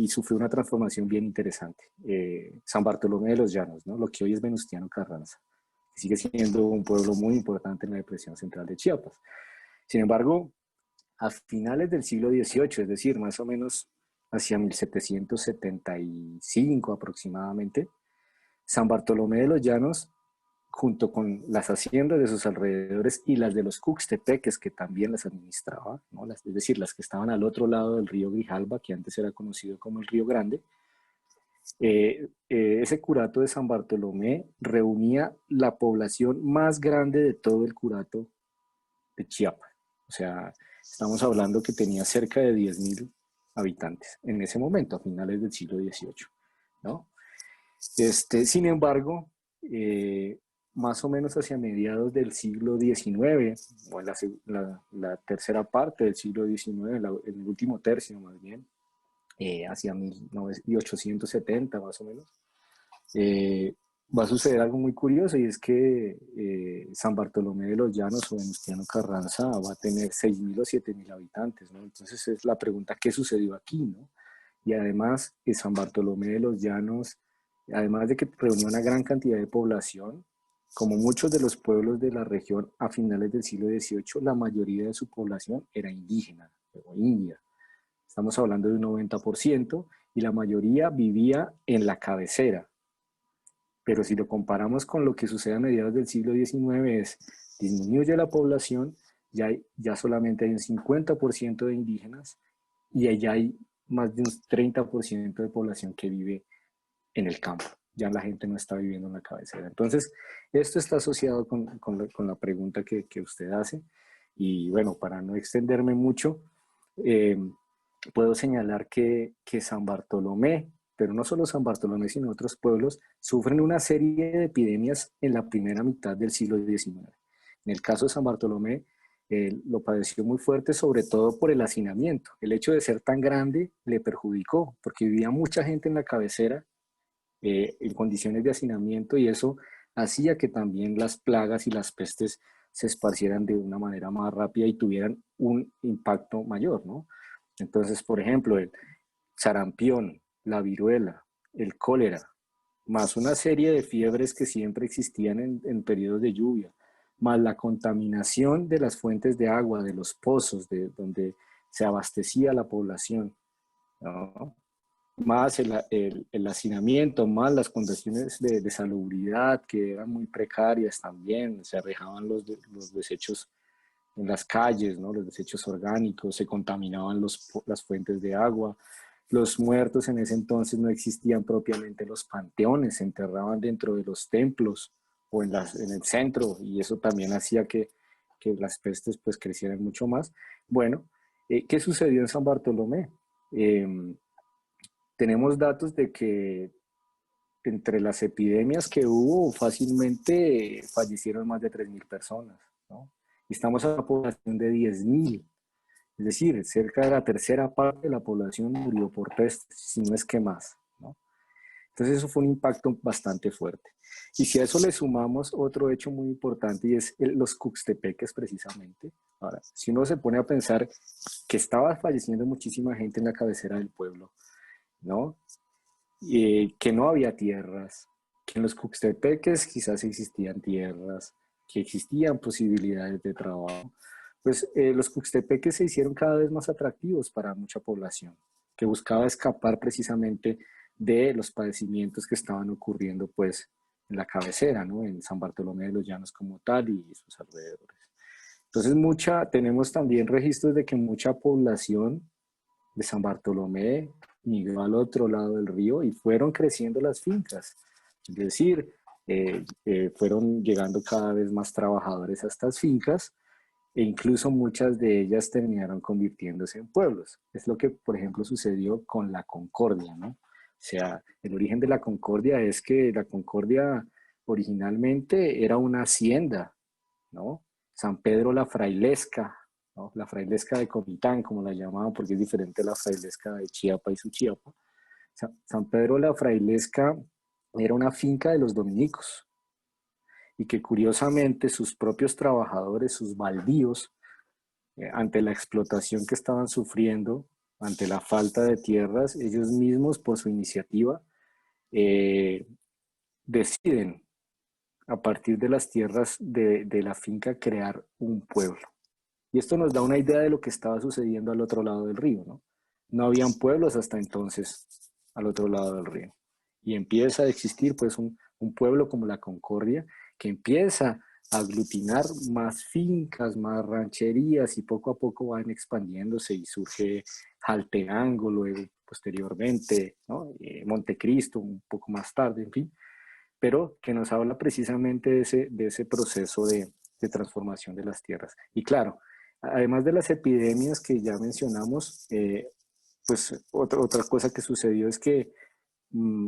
sufrió una transformación bien interesante. San Bartolomé de los Llanos, ¿no? Lo que hoy es Venustiano Carranza, que sigue siendo un pueblo muy importante en la depresión central de Chiapas. Sin embargo, a finales del siglo XVIII, es decir, más o menos hacia 1775 aproximadamente, San Bartolomé de los Llanos, junto con las haciendas de sus alrededores y las de los Cuxtepeques, que también las administraba, ¿no? Es decir, las que estaban al otro lado del río Grijalba, que antes era conocido como el Río Grande, ese curato de San Bartolomé reunía la población más grande de todo el curato de Chiapas. O sea, estamos hablando que tenía cerca de 10.000 habitantes en ese momento, a finales del siglo XVIII, ¿no? Sin embargo, más o menos hacia mediados del siglo XIX, o en la tercera parte del siglo XIX, en el último tercio más bien, hacia 1870 más o menos, eh, va a suceder algo muy curioso y es que San Bartolomé de los Llanos o Venustiano Carranza va a tener 6.000 o 7.000 habitantes, ¿no? Entonces es la pregunta, ¿qué sucedió aquí, no? Y además, San Bartolomé de los Llanos, además de que reunió una gran cantidad de población, como muchos de los pueblos de la región a finales del siglo XVIII, la mayoría de su población era indígena o india. Estamos hablando de un 90% y la mayoría vivía en la cabecera. Pero si lo comparamos con lo que sucede a mediados del siglo XIX, es disminuye la población, ya solamente hay un 50% de indígenas y allá hay más de un 30% de población que vive en el campo. Ya la gente no está viviendo en la cabecera. Entonces, esto está asociado con la pregunta que usted hace. Y bueno, para no extenderme mucho, eh, puedo señalar que San Bartolomé, pero no solo San Bartolomé, sino otros pueblos, sufren una serie de epidemias en la primera mitad del siglo XIX. En el caso de San Bartolomé, lo padeció muy fuerte, sobre todo por el hacinamiento. El hecho de ser tan grande le perjudicó, porque vivía mucha gente en la cabecera en condiciones de hacinamiento y eso hacía que también las plagas y las pestes se esparcieran de una manera más rápida y tuvieran un impacto mayor, ¿no? Entonces, por ejemplo, el sarampión, la viruela, el cólera, más una serie de fiebres que siempre existían en periodos de lluvia, más la contaminación de las fuentes de agua, de los pozos, de donde se abastecía la población, ¿no? Más el hacinamiento, más las condiciones de salubridad que eran muy precarias también, se arrojaban los desechos en las calles, ¿no? Los desechos orgánicos, se contaminaban las fuentes de agua, los muertos en ese entonces no existían propiamente los panteones, se enterraban dentro de los templos o en el centro y eso también hacía que las pestes pues crecieran mucho más. Bueno, ¿qué sucedió en San Bartolomé? Tenemos datos de que entre las epidemias que hubo, fácilmente fallecieron más de 3.000 personas, ¿no? Y estamos a una población de 10.000, es decir, cerca de la tercera parte de la población murió por peste, si no es que más, ¿no? Entonces eso fue un impacto bastante fuerte. Y si a eso le sumamos otro hecho muy importante y es los Cuxtepeques precisamente. Ahora, si uno se pone a pensar que estaba falleciendo muchísima gente en la cabecera del pueblo, ¿no? Que no había tierras, que en los Cuxtepeques quizás existían tierras, que existían posibilidades de trabajo, pues los Cuxtepeques se hicieron cada vez más atractivos para mucha población, que buscaba escapar precisamente de los padecimientos que estaban ocurriendo pues en la cabecera, ¿no? En San Bartolomé de los Llanos como tal y sus alrededores. Entonces tenemos también registros de que mucha población de San Bartolomé migró al otro lado del río y fueron creciendo las fincas. Es decir, fueron llegando cada vez más trabajadores a estas fincas e incluso muchas de ellas terminaron convirtiéndose en pueblos. Es lo que, por ejemplo, sucedió con la Concordia, ¿no? O sea, el origen de la Concordia es que la Concordia originalmente era una hacienda, ¿no? San Pedro la Frailesca, ¿no? La Frailesca de Comitán, como la llamaban, porque es diferente a la Frailesca de Chiapa y Suchiapa. San Pedro la Frailesca era una finca de los dominicos y que curiosamente sus propios trabajadores, sus baldíos, ante la explotación que estaban sufriendo, ante la falta de tierras, ellos mismos por su iniciativa eh, deciden a partir de las tierras de la finca crear un pueblo. Y esto nos da una idea de lo que estaba sucediendo al otro lado del río, ¿no? No habían pueblos hasta entonces al otro lado del río. Y empieza a existir pues un pueblo como la Concordia que empieza a aglutinar más fincas, más rancherías y poco a poco van expandiéndose y surge Jaltenango, luego posteriormente, ¿no? Montecristo un poco más tarde, en fin, pero que nos habla precisamente de ese proceso de transformación de las tierras. Y claro, además de las epidemias que ya mencionamos, pues otra cosa que sucedió es que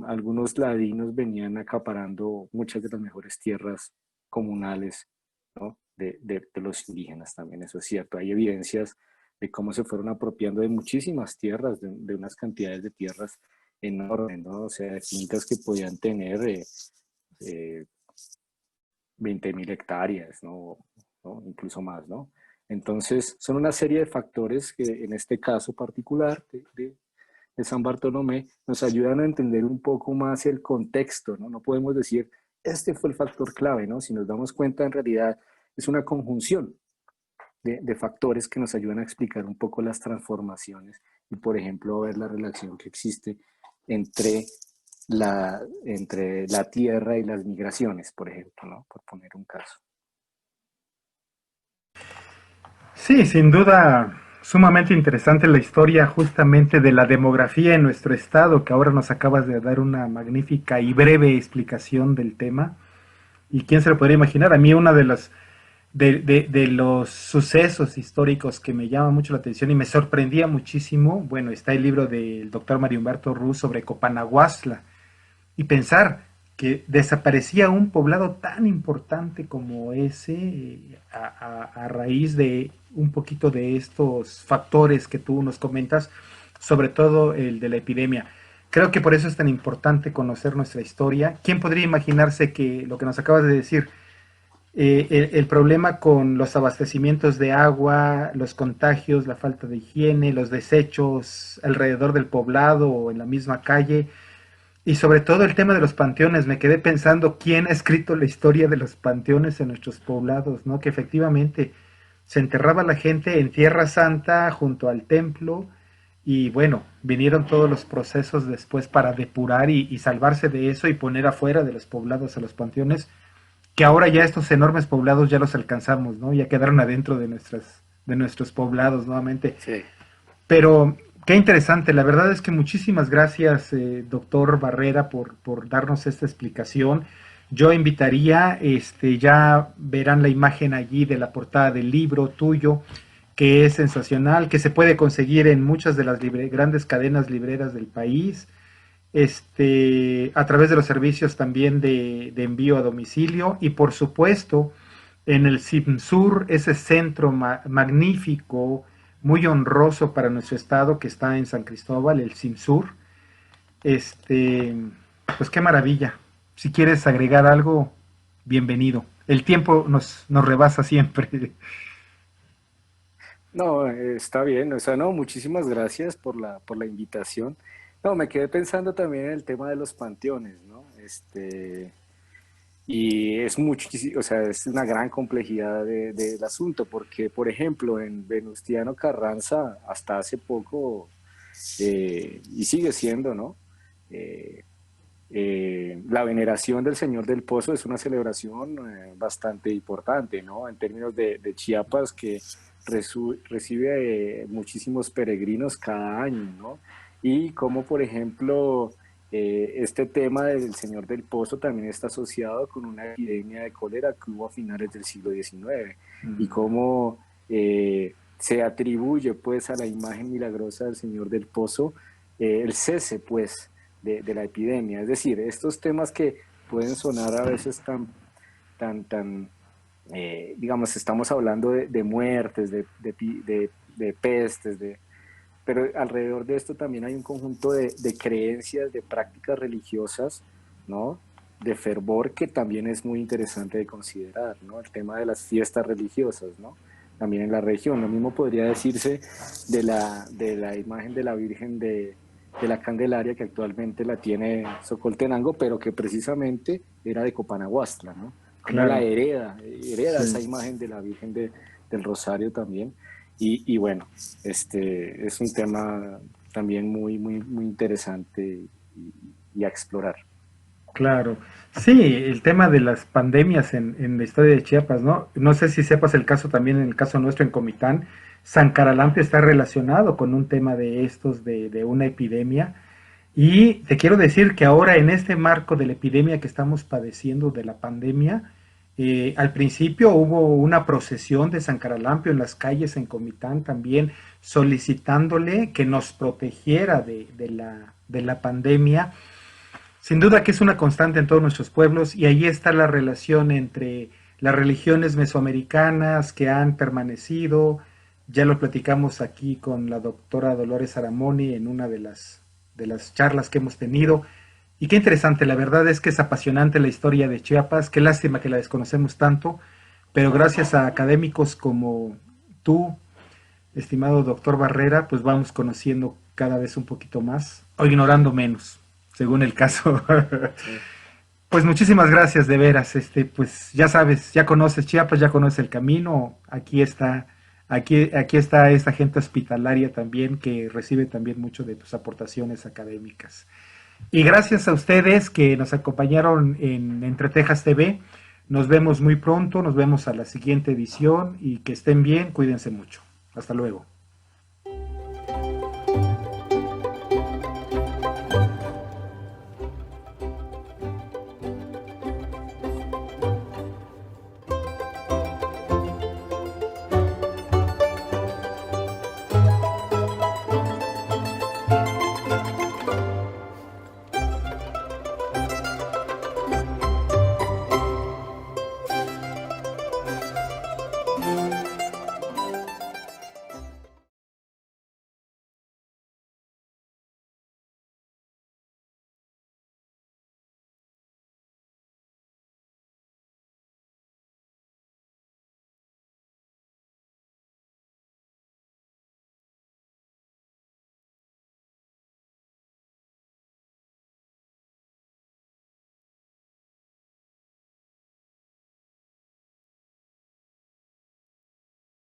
algunos ladinos venían acaparando muchas de las mejores tierras comunales, ¿no? De los indígenas también, eso es cierto. Hay evidencias de cómo se fueron apropiando de muchísimas tierras, de unas cantidades de tierras enormes, ¿no? O sea, de fincas que podían tener 20.000 hectáreas, ¿no? ¿no? Incluso más, ¿no? Entonces, son una serie de factores que en este caso particular de San Bartolomé nos ayudan a entender un poco más el contexto, ¿no? No podemos decir, este fue el factor clave, ¿no? Si nos damos cuenta, en realidad es una conjunción de factores que nos ayudan a explicar un poco las transformaciones y, por ejemplo, ver la relación que existe entre entre la tierra y las migraciones, por ejemplo, ¿no? Por poner un caso. Sí, sin duda, sumamente interesante la historia justamente de la demografía en nuestro estado, que ahora nos acabas de dar una magnífica y breve explicación del tema. ¿Y quién se lo podría imaginar? A mí una de los sucesos históricos que me llama mucho la atención y me sorprendía muchísimo, bueno, está el libro del doctor Mario Humberto Ruz sobre Copanaguasla, y pensar que desaparecía un poblado tan importante como ese a raíz de un poquito de estos factores que tú nos comentas, sobre todo el de la epidemia. Creo que por eso es tan importante conocer nuestra historia. ¿Quién podría imaginarse que lo que nos acabas de decir, el problema con los abastecimientos de agua, los contagios, la falta de higiene, los desechos alrededor del poblado o en la misma calle, y sobre todo el tema de los panteones, me quedé pensando quién ha escrito la historia de los panteones en nuestros poblados, ¿no? Que efectivamente se enterraba la gente en Tierra Santa junto al templo y bueno, vinieron todos los procesos después para depurar y salvarse de eso y poner afuera de los poblados a los panteones, que ahora ya estos enormes poblados ya los alcanzamos, ¿no? Ya quedaron adentro de nuestros poblados nuevamente. Sí. Pero qué interesante, la verdad es que muchísimas gracias, doctor Barrera, por darnos esta explicación. Yo invitaría, ya verán la imagen allí de la portada del libro tuyo, que es sensacional, que se puede conseguir en muchas de las grandes cadenas libreras del país, a través de los servicios también de envío a domicilio y por supuesto en el CIMSUR, ese centro magnífico, muy honroso para nuestro estado que está en San Cristóbal, el CIMSUR. Este, pues qué maravilla. Si quieres agregar algo, bienvenido. El tiempo nos rebasa siempre. No, está bien, o sea, no, muchísimas gracias por la invitación. No, me quedé pensando también en el tema de los panteones, ¿no? Y es muchísimo, o sea, es una gran complejidad del asunto, porque, por ejemplo, en Venustiano Carranza, hasta hace poco, y sigue siendo, ¿no? Eh, la veneración del Señor del Pozo es una celebración bastante importante, ¿no? En términos de Chiapas, que recibe muchísimos peregrinos cada año, ¿no? Y como, por ejemplo, este tema del Señor del Pozo también está asociado con una epidemia de cólera que hubo a finales del siglo XIX y cómo se atribuye, pues, a la imagen milagrosa del Señor del Pozo el cese, pues, de la epidemia. Es decir, estos temas que pueden sonar a veces tan, digamos, estamos hablando de muertes, de pestes, pero alrededor de esto también hay un conjunto de creencias, de prácticas religiosas, ¿no? De fervor que también es muy interesante de considerar, ¿no? El tema de las fiestas religiosas, ¿no? También en la región. Lo mismo podría decirse de la imagen de la Virgen de la Candelaria, que actualmente la tiene Socoltenango, pero que precisamente era de Copanaguastra, ¿no? Como la Claro, hereda esa sí. imagen de la Virgen del Rosario también. Y bueno, es un tema también muy interesante y a explorar. Claro, sí, el tema de las pandemias en la historia de Chiapas, ¿no? No sé si sepas el caso también, en el caso nuestro en Comitán, San Caralampio está relacionado con un tema de estos, de una epidemia. Y te quiero decir que ahora en este marco de la epidemia que estamos padeciendo de la pandemia, al principio hubo una procesión de San Caralampio en las calles en Comitán también solicitándole que nos protegiera de la pandemia. Sin duda que es una constante en todos nuestros pueblos y ahí está la relación entre las religiones mesoamericanas que han permanecido, ya lo platicamos aquí con la doctora Dolores Aramoni en una de las charlas que hemos tenido, y qué interesante, la verdad es que es apasionante la historia de Chiapas, qué lástima que la desconocemos tanto, pero gracias a académicos como tú, estimado doctor Barrera, pues vamos conociendo cada vez un poquito más, o ignorando menos, según el caso. Sí. Pues muchísimas gracias, de veras. Pues ya sabes, ya conoces Chiapas, ya conoces el camino. Aquí está esta gente hospitalaria también que recibe también mucho de tus aportaciones académicas. Y gracias a ustedes que nos acompañaron en Entre Tejas TV. Nos vemos muy pronto, nos vemos a la siguiente edición y que estén bien, cuídense mucho. Hasta luego.